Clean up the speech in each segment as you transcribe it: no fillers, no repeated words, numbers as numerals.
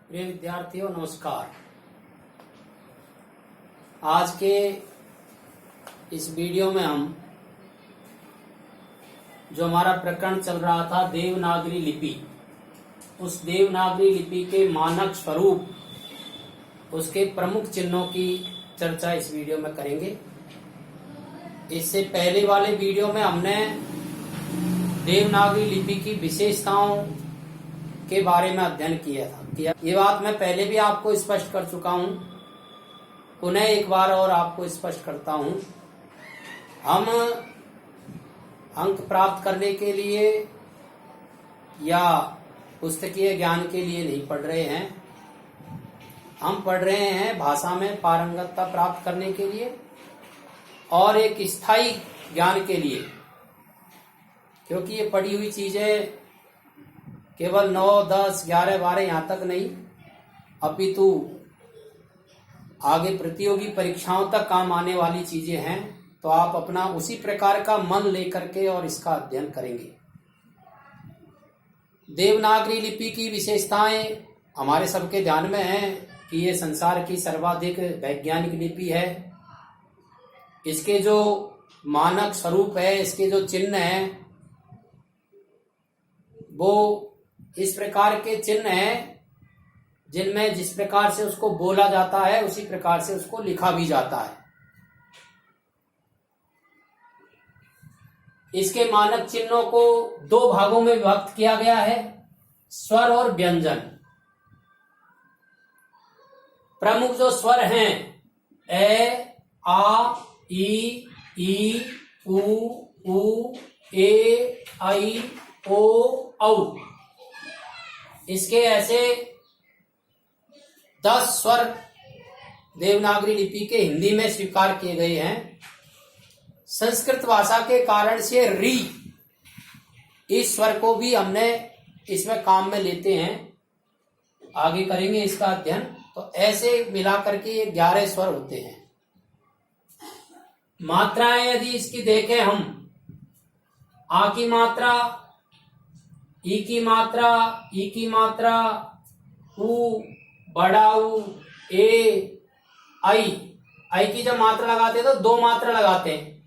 प्रिय विद्यार्थियों नमस्कार। आज के इस वीडियो में हम जो हमारा प्रकरण चल रहा था देवनागरी लिपि, उस देवनागरी लिपि के मानक स्वरूप, उसके प्रमुख चिन्हों की चर्चा इस वीडियो में करेंगे। इससे पहले वाले वीडियो में हमने देवनागरी लिपि की विशेषताओं के बारे में अध्ययन किया था। ये बात मैं पहले भी आपको स्पष्ट कर चुका हूं, पुनः एक बार और आपको स्पष्ट करता हूं। हम अंक प्राप्त करने के लिए या पुस्तकीय ज्ञान के लिए नहीं पढ़ रहे हैं, हम पढ़ रहे हैं भाषा में पारंगतता प्राप्त करने के लिए और एक स्थायी ज्ञान के लिए, क्योंकि ये पढ़ी हुई चीजें केवल 9, 10, 11, 12 यहाँ तक नहीं, अपितु आगे प्रतियोगी परीक्षाओं तक काम आने वाली चीजें हैं। तो आप अपना उसी प्रकार का मन लेकर के और इसका अध्ययन करेंगे। देवनागरी लिपि की विशेषताएं हमारे सबके ध्यान में है कि ये संसार की सर्वाधिक वैज्ञानिक लिपि है। इसके जो मानक स्वरूप है, इसके जो चिन्ह हैं, वो इस प्रकार के चिन्ह हैं जिनमें जिस प्रकार से उसको बोला जाता है उसी प्रकार से उसको लिखा भी जाता है। इसके मानक चिन्हों को 2 भागों में विभक्त किया गया है, स्वर और व्यंजन। प्रमुख जो स्वर हैं ए, आ, ई, उ, ए, आई, ओ, औ। इसके ऐसे 10 स्वर देवनागरी लिपि के हिंदी में स्वीकार किए गए हैं। संस्कृत भाषा के कारण से री इस स्वर को भी हमने इसमें काम में लेते हैं, आगे करेंगे इसका अध्ययन। तो ऐसे मिलाकर के ये 11 स्वर होते हैं। मात्राएं यदि इसकी देखें हम, आ की मात्रा, ई की मात्रा, ई की मात्रा, उ, बड़ा उ, ए, आई की जब मात्रा लगाते हैं तो 2 मात्रा लगाते हैं,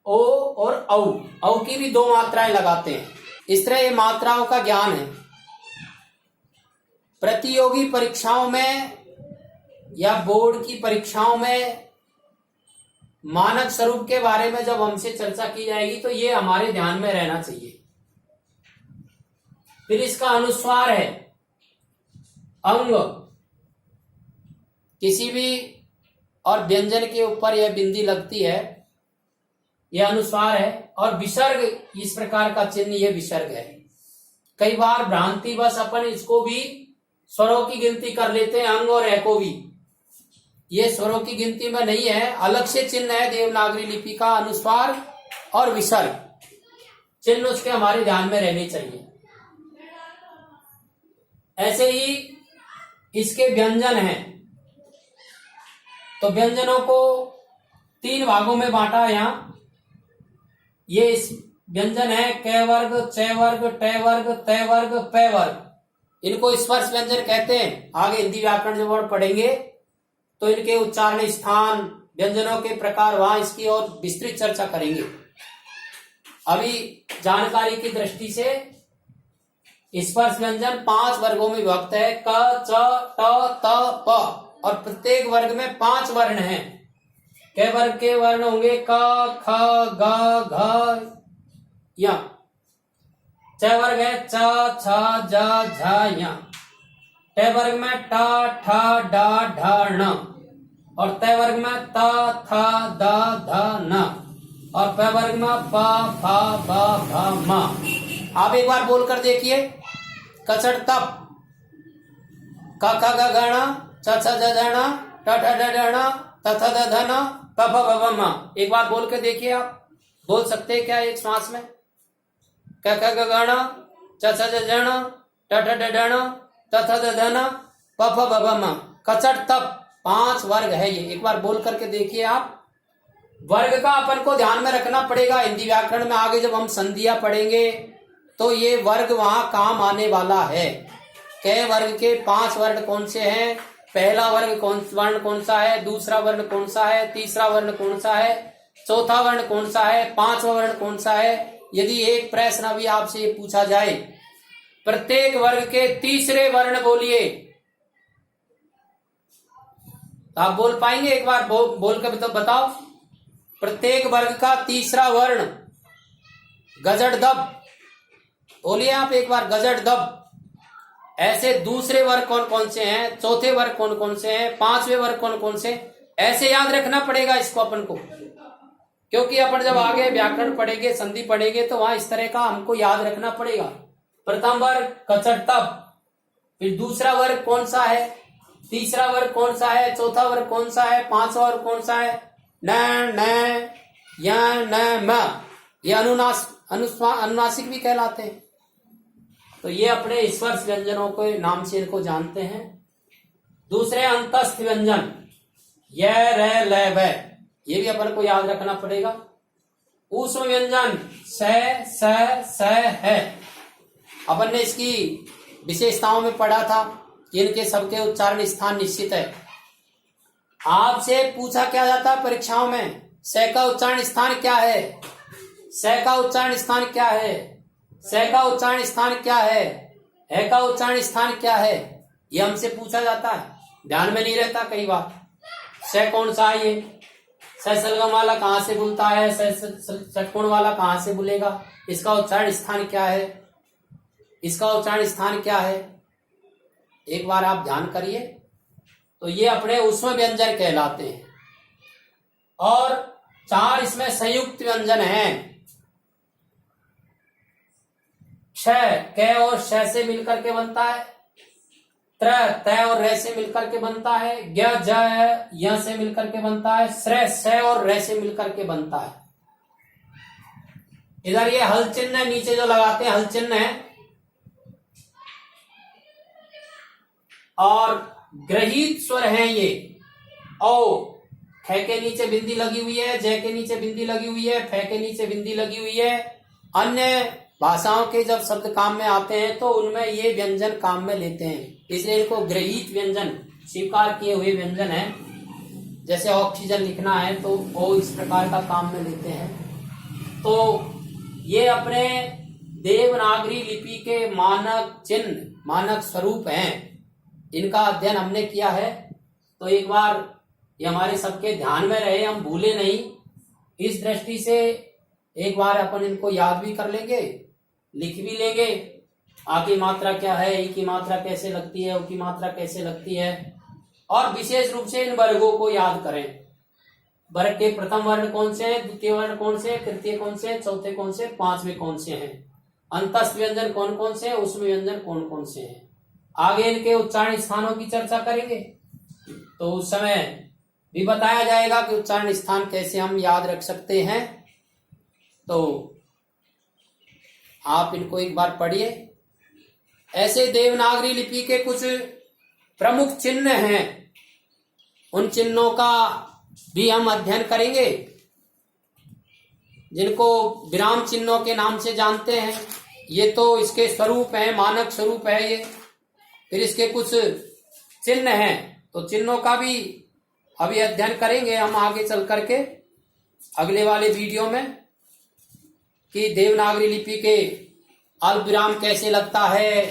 ओ और औ की भी 2 मात्राएं लगाते हैं। इस तरह ये मात्राओं का ज्ञान है। प्रतियोगी परीक्षाओं में या बोर्ड की परीक्षाओं में मानक स्वरूप के बारे में जब हमसे चर्चा की जाएगी तो ये हमारे ध्यान में रहना चाहिए। फिर इसका अनुस्वार है, अंग, किसी भी और व्यंजन के ऊपर यह बिंदी लगती है, यह अनुस्वार है। और विसर्ग, इस प्रकार का चिन्ह यह विसर्ग है। कई बार भ्रांतिवश अपन इसको भी स्वरों की गिनती कर लेते हैं, अंग और ए को भी। ये स्वरों की गिनती में नहीं है, अलग से चिन्ह है देवनागरी लिपि का, अनुस्वार और विसर्ग चिन्ह उसके हमारे ध्यान में रहने चाहिए। ऐसे ही इसके व्यंजन हैं। तो व्यंजनों को 3 भागों में बांटा है यहां। ये इस व्यंजन है क वर्ग, च वर्ग, ट वर्ग, त वर्ग, प वर्ग। इनको स्पर्श व्यंजन कहते हैं। आगे हिंदी व्याकरण जब वर्ड पढ़ेंगे तो इनके उच्चारण स्थान, व्यंजनों के प्रकार, वहां इसकी और विस्तृत चर्चा करेंगे। अभी जानकारी की दृष्टि से स्पर्श व्यंजन 5 वर्गों में विभक्त है, क, च, ट, त, प। और प्रत्येक वर्ग में 5 वर्ण हैं। क वर्ग के वर्ण होंगे क, ख, ग, घ, य। च वर्ग है च, छ, ज, झ, य। ट वर्ग में ट, ठ, ड, ढ, ण। और त वर्ग में त, थ, द, ध, न। और प वर्ग में प, फ, ब, भ, म। आप एक बार बोलकर देखिए, कचड़ तप, क, ख, ग, घ, ण, च, छ, ज, झ, ण, ट, ठ, ड, ढ, ण, त, थ, द, ध, न, प, फ, ब, भ, म। एक बार बोल कर देखिए। आप बोल सकते हैं क्या एक श्वास में? क, ख, ग, घ, ण, च, छ, ज, झ, ण, ट, ठ, ड, ढ, ण, त, थ, द, ध, न, प, फ, ब, भ, म। कचड़ तप 5 वर्ग है ये। एक बार बोल करके देखिए आप। वर्ग का अपन को ध्यान में रखना पड़ेगा। हिंदी व्याकरण में आगे जब हम संधियां पढ़ेंगे तो ये वर्ग वहां काम आने वाला है। क वर्ग के 5 वर्ण कौन से हैं, पहला वर्ण कौन सा है, दूसरा वर्ण कौन सा है, तीसरा वर्ण कौन सा है, चौथा वर्ण कौन सा है, पांचवा वर्ण कौन सा है। यदि एक प्रश्न अभी आपसे ये पूछा जाए, प्रत्येक वर्ग के तीसरे वर्ण बोलिए, तो आप बोल पाएंगे? एक बार बोल कर तो बताओ। प्रत्येक वर्ग का तीसरा वर्ण गजड़ दब, बोलिए आप एक बार, गजड़ दब। ऐसे दूसरे वर्ग कौन कौन से हैं, चौथे वर्ग कौन कौन से हैं, पांचवे वर्ग कौन कौन से, ऐसे याद रखना पड़ेगा इसको अपन को, क्योंकि अपन जब आगे व्याकरण पढ़ेंगे, संधि पढ़ेंगे, तो वहां इस तरह का हमको याद रखना पड़ेगा। प्रथम वर्ग गजड़ दब, फिर दूसरा वर्ग कौन सा है, तीसरा वर्ग कौन सा है, चौथा वर्ग कौन सा है, पांचवा वर्ग कौन सा है, न न या न म, ये अनुनासिक भी कहलाते हैं। तो ये अपने स्पर्श व्यंजनों के नाम से इनको जानते हैं। दूसरे अंतस्थ व्यंजन य र ल व, ये भी अपन को याद रखना पड़ेगा। ऊष्म व्यंजन स है, अपन ने इसकी विशेषताओं में पढ़ा था कि इनके सबके उच्चारण स्थान निश्चित है। आपसे पूछा क्या जाता है परीक्षाओं में, स का उच्चारण स्थान क्या है, स का उच्चारण स्थान क्या है, स का उच्चारण स्थान क्या है, ह का उच्चारण स्थान क्या है, ये हमसे पूछा जाता है। ध्यान में नहीं रहता कई बार, स कौन सा है, ये स सलगम वाला कहां से बोलता है, षटकोण वाला कहां से बोलेगा, इसका उच्चारण स्थान क्या है, इसका उच्चारण स्थान क्या है, एक बार आप ध्यान करिए। तो ये अपने ऊष्म व्यंजन कहलाते हैं। और 4 इसमें संयुक्त व्यंजन हैं। क्ष क और श से मिलकर के बनता है, त्र त और र से मिलकर के बनता है, ज्ञ ज य से मिलकर के बनता है, श्र स और र से मिलकर के बनता है। इधर ये हल चिन्ह है, नीचे जो लगाते हैं हल चिन्ह है, और ग्रहित स्वर हैं ये। ओ ख के नीचे बिंदी लगी हुई है, ज के नीचे बिंदी लगी हुई है, फ के नीचे बिंदी लगी हुई है। अन्य भाषाओं के जब शब्द काम में आते हैं तो उनमें ये व्यंजन काम में लेते हैं, इसलिए इनको ग्रहित व्यंजन, स्वीकार किए हुए व्यंजन है। जैसे ऑक्सीजन लिखना है तो वो इस प्रकार का काम में लेते हैं। तो ये अपने देवनागरी लिपि के मानक चिन्ह, मानक स्वरूप हैं, इनका अध्ययन हमने किया है। तो एक बार ये हमारे सबके ध्यान में रहे, हम भूले नहीं। इस दृष्टि से एक बार अपन इनको याद भी कर लेंगे, लिख भी लेंगे। आ की मात्रा क्या है, ई की मात्रा कैसे लगती है, उ की मात्रा कैसे लगती है, और विशेष रूप से इन वर्गों को याद करें। वर्ग के प्रथम वर्ण कौन से हैं, द्वितीय वर्ण कौन से, तृतीय कौन से, चौथे कौन से, पांचवे कौन से हैं, अंतस्थ व्यंजन कौन कौन से, ऊष्म व्यंजन कौन कौन से हैं। आगे इनके उच्चारण स्थानों की चर्चा करेंगे तो उस समय भी बताया जाएगा कि उच्चारण स्थान कैसे हम याद रख सकते हैं। तो आप इनको एक बार पढ़िए। ऐसे देवनागरी लिपि के कुछ प्रमुख चिन्ह हैं, उन चिन्हों का भी हम अध्ययन करेंगे, जिनको विराम चिन्हों के नाम से जानते हैं। ये तो इसके स्वरूप हैं, मानक स्वरूप है ये। फिर इसके कुछ चिन्ह हैं, तो चिन्हों का भी अभी अध्ययन करेंगे हम आगे चल करके अगले वाले वीडियो में, कि देवनागरी लिपि के अल्प विराम कैसे लगता है,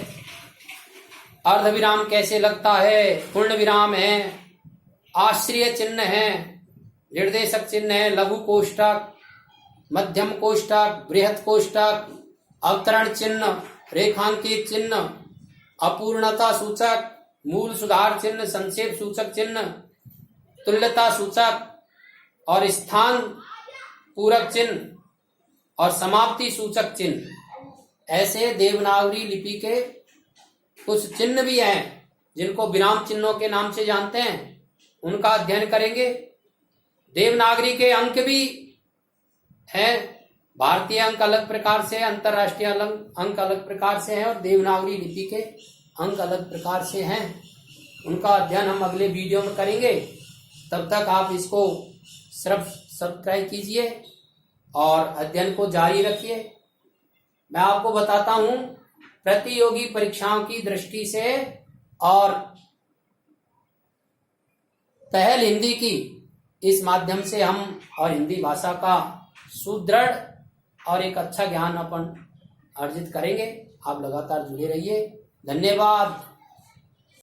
अर्ध विराम कैसे लगता है, पूर्ण विराम है, आश्रय चिन्ह है, निर्देशक चिन्ह है, लघु कोष्ठक, मध्यम कोष्ठक, बृहत कोष्ठक, अवतरण चिन्ह, रेखांकित चिन्ह, अपूर्णता सूचक, मूल सुधार चिन्ह, संक्षेप सूचक चिन्ह, तुल्यता सूचक और स्थान पूरक चिन्ह और समाप्ति सूचक चिन्ह। ऐसे देवनागरी लिपि के कुछ चिन्ह भी हैं जिनको विराम चिन्हों के नाम से जानते हैं, उनका अध्ययन करेंगे। देवनागरी के अंक भी हैं, भारतीय अंक अलग प्रकार से, अंतरराष्ट्रीय अंक अलग प्रकार से हैं, और देवनागरी लिपि के अंक अलग प्रकार से हैं। उनका अध्ययन हम अगले वीडियो में करेंगे। तब तक आप इसको सब्सक्राइब कीजिए और अध्ययन को जारी रखिए। मैं आपको बताता हूं प्रतियोगी परीक्षाओं की दृष्टि से और पहल हिंदी की इस माध्यम से हम और हिंदी भाषा का सुदृढ़ और एक अच्छा ज्ञान अपन अर्जित करेंगे। आप लगातार जुड़े रहिए। धन्यवाद।